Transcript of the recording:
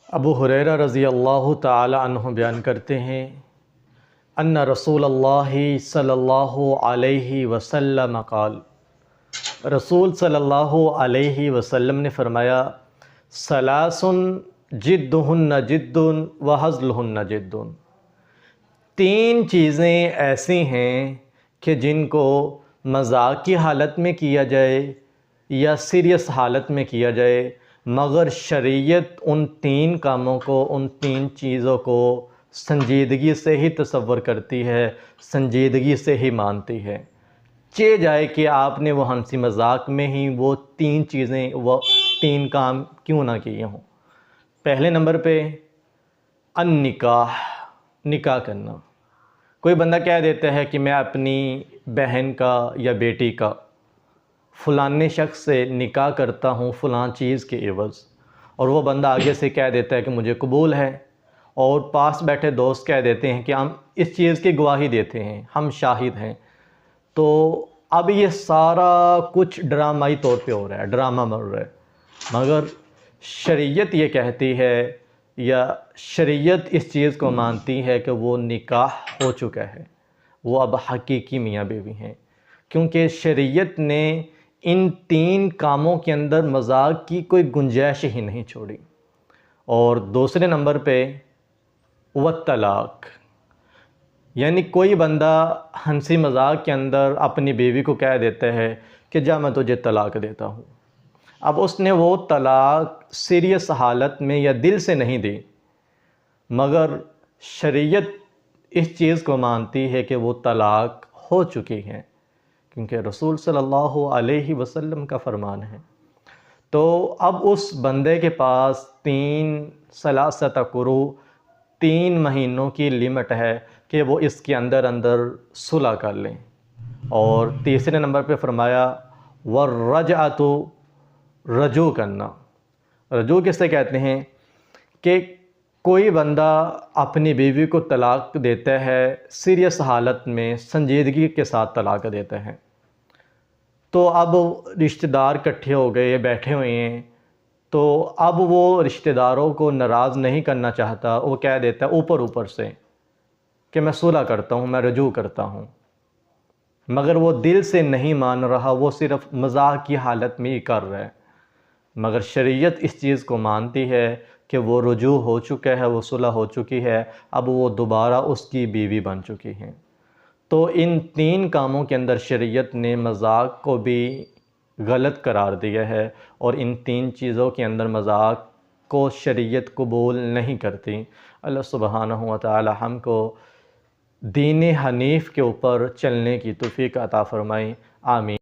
ابو ہریرہ رضی اللہ تعالی عنہ بیان کرتے ہیں ان رسول اللہ صلی اللہ علیہ وسلم قال، رسول صلی اللہ علیہ وسلم نے فرمایا، ثلاثن جدہن جد وہزلہن جد، تین چیزیں ایسی ہیں کہ جن کو مذاق کی حالت میں کیا جائے یا سیریس حالت میں کیا جائے، مگر شریعت ان تین کاموں کو، ان تین چیزوں کو سنجیدگی سے ہی تصور کرتی ہے، سنجیدگی سے ہی مانتی ہے، چہ جائے کہ آپ نے وہ ہنسی مذاق میں ہی وہ تین چیزیں، وہ تین کام کیوں نہ کیے ہوں۔ پہلے نمبر پہ النکاح، نکاح کرنا۔ کوئی بندہ کہہ دیتا ہے کہ میں اپنی بہن کا یا بیٹی کا فلانے شخص سے نکاح کرتا ہوں فلاں چیز کے عوض، اور وہ بندہ آگے سے کہہ دیتا ہے کہ مجھے قبول ہے، اور پاس بیٹھے دوست کہہ دیتے ہیں کہ ہم اس چیز کی گواہی دیتے ہیں، ہم شاہد ہیں، تو اب یہ سارا کچھ ڈرامائی طور پہ ہو رہا ہے، ڈرامہ مر رہا ہے، مگر شریعت یہ کہتی ہے یا شریعت اس چیز کو مانتی ہے کہ وہ نکاح ہو چکا ہے، وہ اب حقیقی میاں بیوی ہیں، کیونکہ شریعت نے ان تین کاموں کے اندر مذاق کی کوئی گنجائش ہی نہیں چھوڑی۔ اور دوسرے نمبر پہ والطلاق، یعنی کوئی بندہ ہنسی مذاق کے اندر اپنی بیوی کو کہہ دیتا ہے کہ جا میں تجھے طلاق دیتا ہوں۔ اب اس نے وہ طلاق سیریس حالت میں یا دل سے نہیں دی، مگر شریعت اس چیز کو مانتی ہے کہ وہ طلاق ہو چکی ہے، کیونکہ رسول صلی اللہ علیہ وسلم کا فرمان ہے۔ تو اب اس بندے کے پاس ثلاثۃ قروء، 3 مہینوں کی لمٹ ہے کہ وہ اس کے اندر صلح کر لیں۔ اور تیسرے نمبر پہ فرمایا والرجعۃ، رجوع کرنا۔ رجوع کس سے کہتے ہیں کہ کوئی بندہ اپنی بیوی کو طلاق دیتا ہے سیریس حالت میں، سنجیدگی کے ساتھ طلاق دیتا ہے، تو اب رشتہ دار اکٹھے ہو گئے، بیٹھے ہوئے ہیں، تو اب وہ رشتہ داروں کو ناراض نہیں کرنا چاہتا، وہ کہہ دیتا ہے اوپر سے کہ میں صلح کرتا ہوں، میں رجوع کرتا ہوں، مگر وہ دل سے نہیں مان رہا، وہ صرف مزاح کی حالت میں ہی کر رہا ہے، مگر شریعت اس چیز کو مانتی ہے کہ وہ رجوع ہو چکا ہے، وہ صلح ہو چکی ہے، اب وہ دوبارہ اس کی بیوی بن چکی ہیں۔ تو ان تین کاموں کے اندر شریعت نے مذاق کو بھی غلط قرار دیا ہے، اور ان تین چیزوں کے اندر مذاق کو شریعت قبول نہیں کرتی۔ اللہ سبحانہ و تعالی ہم کو دین حنیف کے اوپر چلنے کی توفیق عطا فرمائے، آمین۔